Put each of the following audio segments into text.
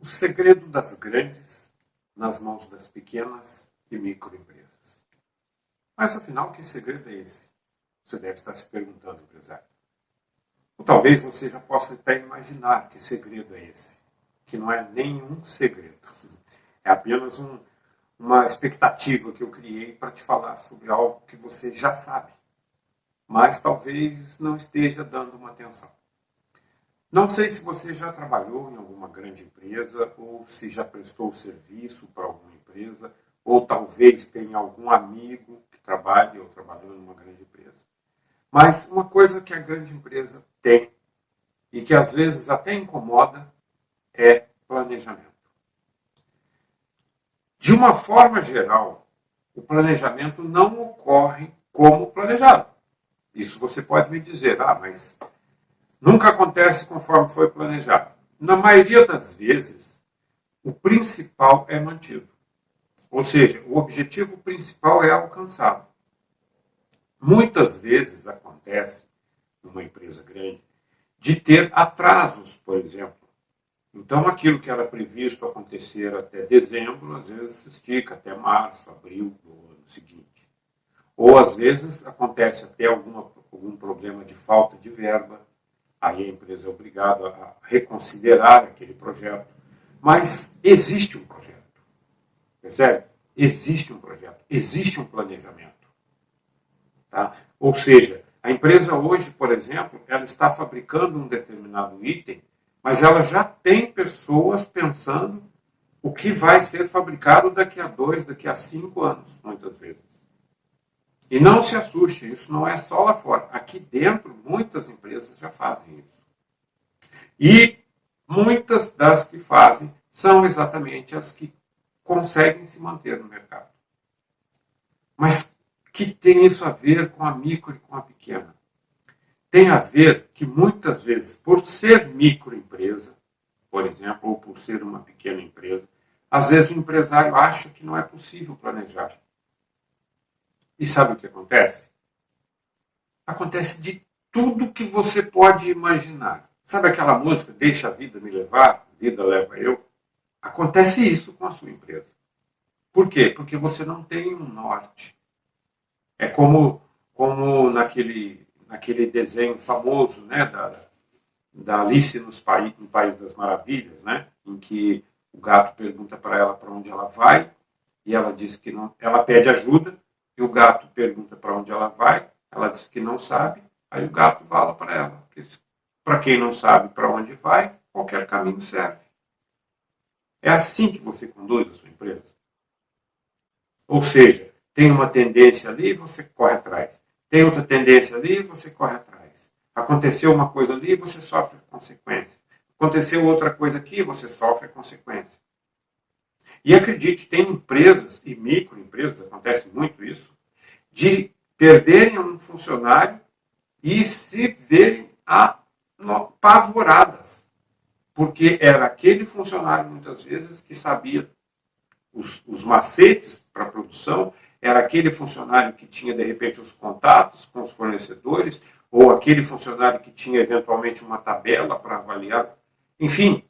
O segredo das grandes nas mãos das pequenas e microempresas. Mas afinal, que segredo é esse? Você deve estar se perguntando, empresário. Ou talvez você já possa até imaginar que segredo é esse. Que não é nenhum segredo. É apenas uma expectativa que eu criei para te falar sobre algo que você já sabe. Mas talvez não esteja dando uma atenção. Não sei se você já trabalhou em alguma grande empresa, ou se já prestou serviço para alguma empresa, ou talvez tenha algum amigo que trabalhe ou trabalhou em uma grande empresa. Mas uma coisa que a grande empresa tem, e que às vezes até incomoda, é planejamento. De uma forma geral, o planejamento não ocorre como planejado. Isso você pode me dizer, mas nunca acontece conforme foi planejado. Na maioria das vezes, o principal é mantido. Ou seja, o objetivo principal é alcançado. Muitas vezes acontece, numa empresa grande, de ter atrasos, por exemplo. Então, aquilo que era previsto acontecer até dezembro, às vezes se estica até março, abril do ano seguinte. Ou, às vezes, acontece até algum problema de falta de verba. Aí a empresa é obrigada a reconsiderar aquele projeto. Mas existe um projeto. Percebe? Existe um projeto. Existe um planejamento. Tá? Ou seja, a empresa hoje, por exemplo, ela está fabricando um determinado item, mas ela já tem pessoas pensando o que vai ser fabricado daqui a 2, daqui a 5 anos, muitas vezes. E não se assuste, isso não é só lá fora. Aqui dentro, muitas empresas já fazem isso. E muitas das que fazem são exatamente as que conseguem se manter no mercado. Mas o que tem isso a ver com a micro e com a pequena? Tem a ver que muitas vezes, por ser microempresa, por exemplo, ou por ser uma pequena empresa, às vezes o empresário acha que não é possível planejar. E sabe o que acontece? Acontece de tudo que você pode imaginar. Sabe aquela música, Deixa a Vida Me Levar, a Vida Leva Eu? Acontece isso com a sua empresa. Por quê? Porque você não tem um norte. É como naquele desenho famoso, né, da Alice no País das Maravilhas, né, em que o gato pergunta para ela para onde ela vai, e ela diz que não, ela pede ajuda, e o gato pergunta para onde ela vai, ela diz que não sabe, aí o gato fala para ela, para quem não sabe para onde vai, qualquer caminho serve. É assim que você conduz a sua empresa. Ou seja, tem uma tendência ali, você corre atrás. Tem outra tendência ali, você corre atrás. Aconteceu uma coisa ali, você sofre consequência. Aconteceu outra coisa aqui, você sofre consequência. E acredite, tem empresas e microempresas, acontece muito isso, de perderem um funcionário e se verem apavoradas. Porque era aquele funcionário, muitas vezes, que sabia os macetes para a produção, era aquele funcionário que tinha, de repente, os contatos com os fornecedores, ou aquele funcionário que tinha, eventualmente, uma tabela para avaliar. Enfim,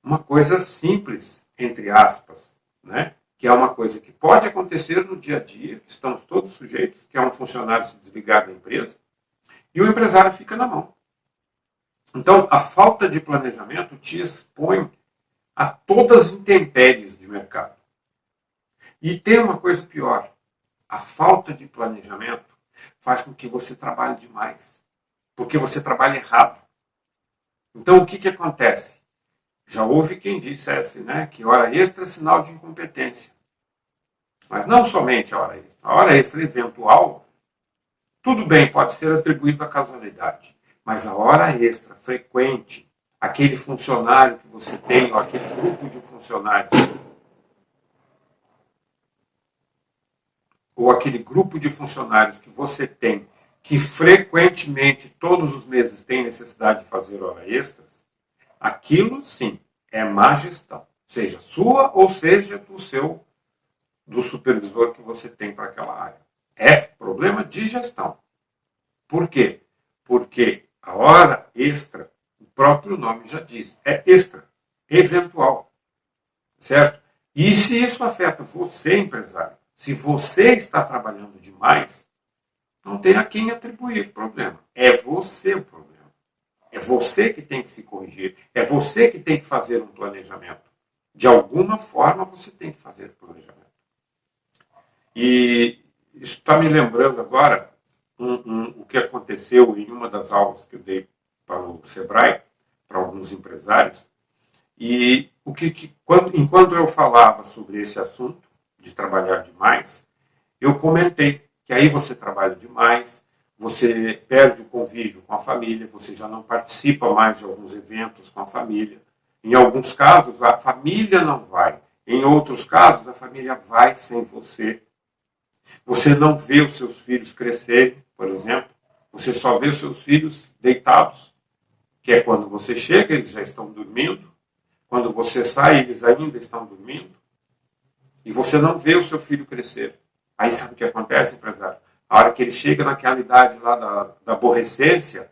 uma coisa simples, entre aspas, né? Que é uma coisa que pode acontecer no dia a dia, que estamos todos sujeitos, que é um funcionário se desligar da empresa, e o empresário fica na mão. Então, a falta de planejamento te expõe a todas as intempéries de mercado. E tem uma coisa pior. A falta de planejamento faz com que você trabalhe demais. Porque você trabalha errado. Então, o que acontece? Já houve quem dissesse, né, que hora extra é sinal de incompetência. Mas não somente a hora extra. A hora extra eventual, tudo bem, pode ser atribuído à casualidade. Mas a hora extra frequente, aquele funcionário que você tem, ou aquele grupo de funcionários, ou aquele grupo de funcionários que você tem, que frequentemente, todos os meses, tem necessidade de fazer hora extras, aquilo sim é má gestão. Seja sua ou seja do supervisor que você tem para aquela área. É problema de gestão. Por quê? Porque a hora extra, o próprio nome já diz, é extra. eventual, certo? E se isso afeta você, empresário, se você está trabalhando demais, não tem a quem atribuir o problema. É você o problema. É você que tem que se corrigir. É você que tem que fazer um planejamento. De alguma forma, você tem que fazer o planejamento. E isso está me lembrando agora o que aconteceu em uma das aulas que eu dei para o Sebrae, para alguns empresários. E enquanto eu falava sobre esse assunto, de trabalhar demais, eu comentei que aí você trabalha demais, você perde o convívio com a família, você já não participa mais de alguns eventos com a família. Em alguns casos, a família não vai. Em outros casos, a família vai sem você. Você não vê os seus filhos crescerem, por exemplo. Você só vê os seus filhos deitados, que é quando você chega, eles já estão dormindo. Quando você sai, eles ainda estão dormindo. E você não vê o seu filho crescer. Aí sabe o que acontece, empresário? A hora que ele chega naquela idade lá da aborrecência,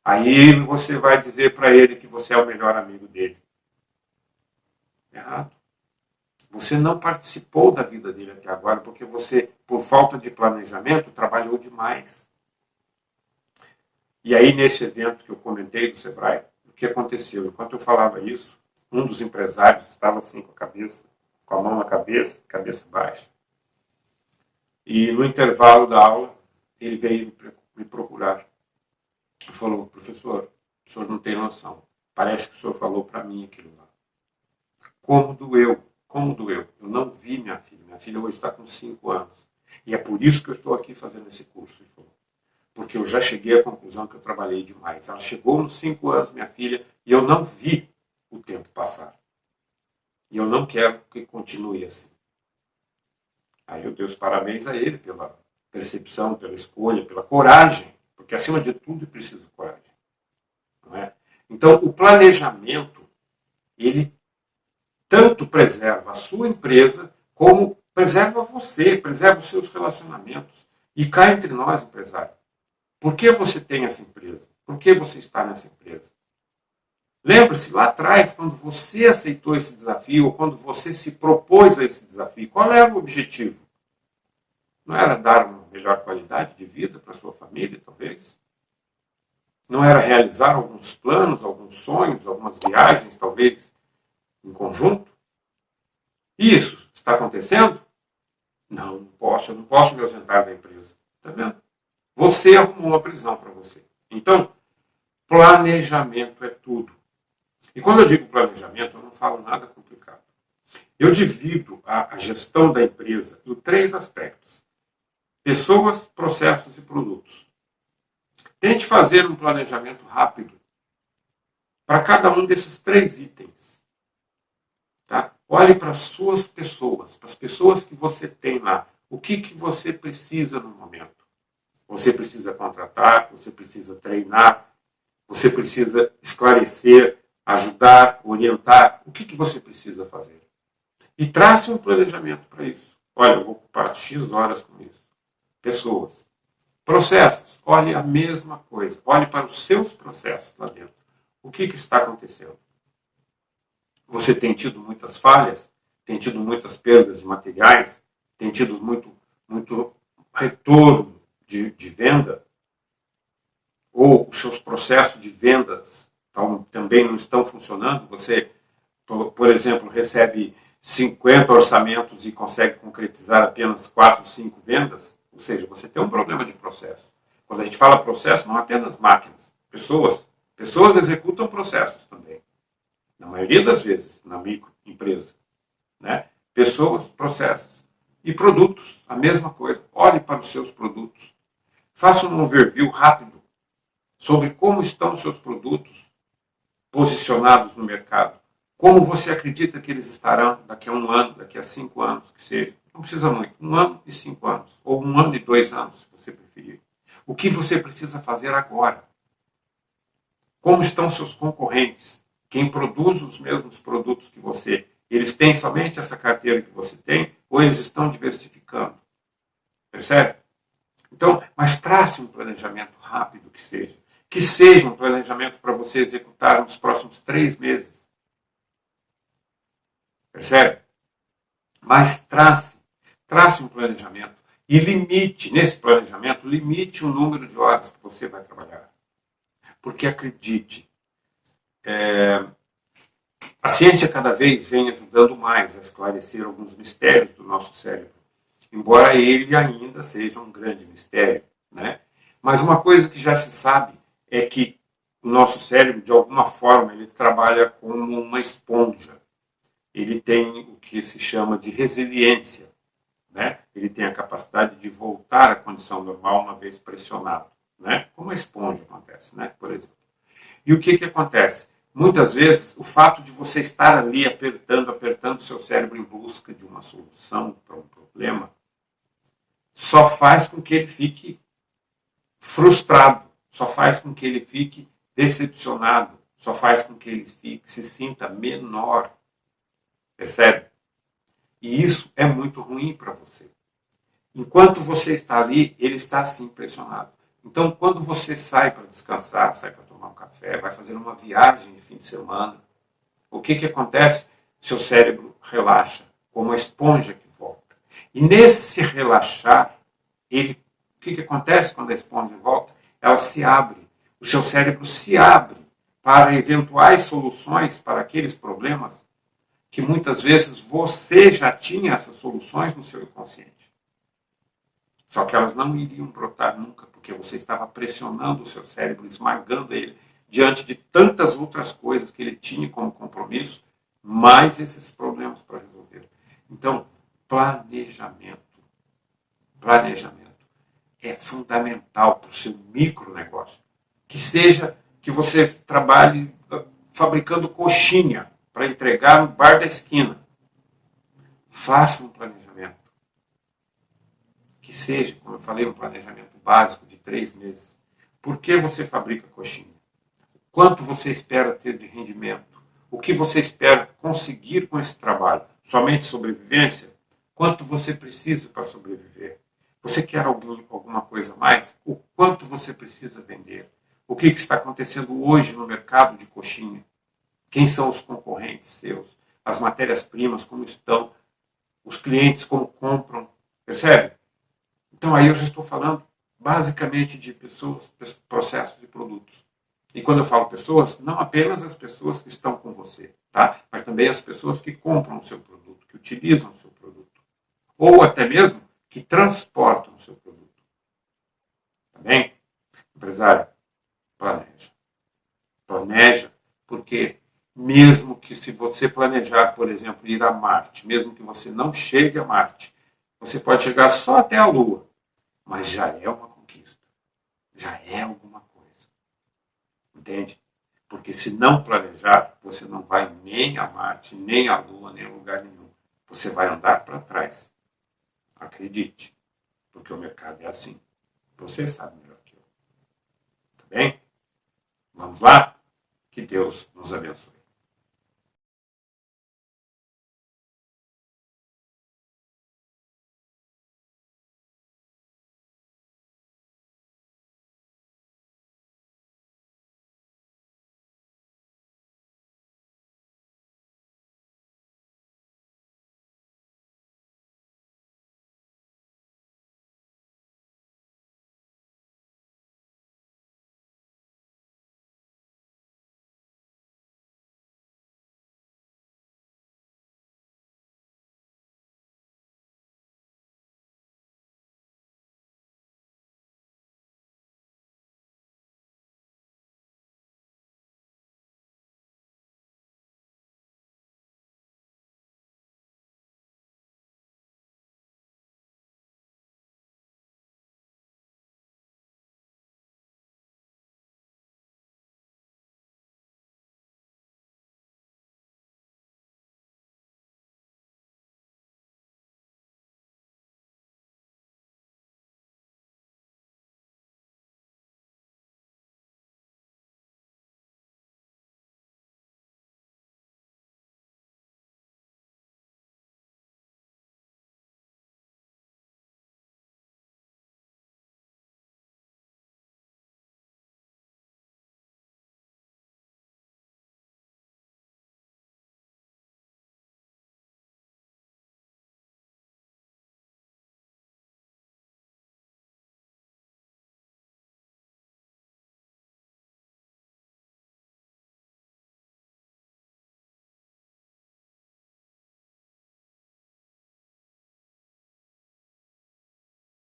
aí você vai dizer para ele que você é o melhor amigo dele. Errado. Você não participou da vida dele até agora porque você, por falta de planejamento, trabalhou demais. E aí, nesse evento que eu comentei do Sebrae, o que aconteceu? Enquanto eu falava isso, um dos empresários estava assim com a cabeça, com a mão na cabeça, cabeça baixa. E no intervalo da aula, ele veio me procurar. Ele falou: professor, o senhor não tem noção. Parece que o senhor falou para mim aquilo lá. Como doeu, como doeu. Eu não vi minha filha. Minha filha hoje está com 5 anos. E é por isso que eu estou aqui fazendo esse curso. Ele falou. Porque eu já cheguei à conclusão que eu trabalhei demais. Ela chegou nos 5 anos, minha filha, e eu não vi o tempo passar. E eu não quero que continue assim. Aí eu dei os parabéns a ele pela percepção, pela escolha, pela coragem. Porque, acima de tudo, é preciso coragem. Não é? Então, o planejamento, ele tanto preserva a sua empresa, como preserva você, preserva os seus relacionamentos. E cá entre nós, empresário, por que você tem essa empresa? Por que você está nessa empresa? Lembre-se, lá atrás, quando você aceitou esse desafio, ou quando você se propôs a esse desafio, qual era o objetivo? Não era dar uma melhor qualidade de vida para a sua família, talvez? Não era realizar alguns planos, alguns sonhos, algumas viagens, talvez, em conjunto? Isso está acontecendo? Não, eu não posso me ausentar da empresa. Está vendo? Você arrumou uma prisão para você. Então, planejamento é tudo. E quando eu digo planejamento, eu não falo nada complicado. Eu divido a gestão da empresa em 3 aspectos: pessoas, processos e produtos. Tente fazer um planejamento rápido para cada um desses 3 itens. Tá? Olhe para as suas pessoas, para as pessoas que você tem lá. O que você precisa no momento? Você precisa contratar, você precisa treinar, você precisa esclarecer, ajudar, orientar. O que você precisa fazer? E trace um planejamento para isso. Olha, eu vou ocupar X horas com isso. Pessoas. Processos. Olhe a mesma coisa. Olhe para os seus processos lá dentro. O que está acontecendo? Você tem tido muitas falhas? Tem tido muitas perdas de materiais? Tem tido muito retorno de venda? Ou os seus processos de vendas também não estão funcionando? Você, por exemplo, recebe 50 orçamentos e consegue concretizar apenas 4, 5 vendas? Ou seja, você tem um problema de processo. Quando a gente fala processo, não apenas máquinas, pessoas. Pessoas executam processos também. Na maioria das vezes, na microempresa. Né? Pessoas, processos. E produtos, a mesma coisa. Olhe para os seus produtos. Faça um overview rápido sobre como estão os seus produtos posicionados no mercado. Como você acredita que eles estarão daqui a 1 ano, daqui a 5 anos, que seja. Não precisa muito. 1 ano e 5 anos. Ou 1 ano e 2 anos, se você preferir. O que você precisa fazer agora? Como estão seus concorrentes? Quem produz os mesmos produtos que você? Eles têm somente essa carteira que você tem? Ou eles estão diversificando? Percebe? Então, mas trace um planejamento rápido que seja. Que seja um planejamento para você executar nos próximos 3 meses. Percebe? Mas trace um planejamento e limite, nesse planejamento, limite o número de horas que você vai trabalhar. Porque acredite, a ciência cada vez vem ajudando mais a esclarecer alguns mistérios do nosso cérebro, embora ele ainda seja um grande mistério, né? Mas uma coisa que já se sabe é que o nosso cérebro, de alguma forma, ele trabalha como uma esponja. Ele tem o que se chama de resiliência, né? Ele tem a capacidade de voltar à condição normal uma vez pressionado, né? Como a esponja acontece, né? Por exemplo. E o que acontece? Muitas vezes, o fato de você estar ali apertando o seu cérebro em busca de uma solução para um problema, só faz com que ele fique frustrado, só faz com que ele fique decepcionado, só faz com que ele se sinta menor. Percebe? E isso é muito ruim para você. Enquanto você está ali, ele está assim pressionado. Então, quando você sai para descansar, sai para tomar um café, vai fazer uma viagem de fim de semana, o que acontece? Seu cérebro relaxa, como a esponja que volta. E nesse relaxar, o que acontece quando a esponja volta? Ela se abre. O seu cérebro se abre para eventuais soluções para aqueles problemas que muitas vezes você já tinha essas soluções no seu inconsciente. Só que elas não iriam brotar nunca, porque você estava pressionando o seu cérebro, esmagando ele, diante de tantas outras coisas que ele tinha como compromisso, mais esses problemas para resolver. Então, planejamento é fundamental para o seu micronegócio. Que seja que você trabalhe fabricando coxinha para entregar no bar da esquina. Faça um planejamento. Que seja, como eu falei, um planejamento básico de 3 meses. Por que você fabrica coxinha? Quanto você espera ter de rendimento? O que você espera conseguir com esse trabalho? Somente sobrevivência? Quanto você precisa para sobreviver? Você quer alguma coisa a mais? O quanto você precisa vender? O que está acontecendo hoje no mercado de coxinha? Quem são os concorrentes seus? As matérias-primas, como estão? Os clientes, como compram? Percebe? Então, aí eu já estou falando basicamente de pessoas, processos e produtos. E quando eu falo pessoas, não apenas as pessoas que estão com você, tá? Mas também as pessoas que compram o seu produto, que utilizam o seu produto. Ou até mesmo que transportam o seu produto. Tá bem? Empresário, planeja. Planeja, porque mesmo que se você planejar, por exemplo, ir a Marte, mesmo que você não chegue a Marte, você pode chegar só até a Lua, mas já é uma conquista. Já é alguma coisa. Entende? Porque se não planejar, você não vai nem a Marte, nem a Lua, nem a lugar nenhum. Você vai andar para trás. Acredite. Porque o mercado é assim. Você sabe melhor que eu. Tá bem? Vamos lá? Que Deus nos abençoe.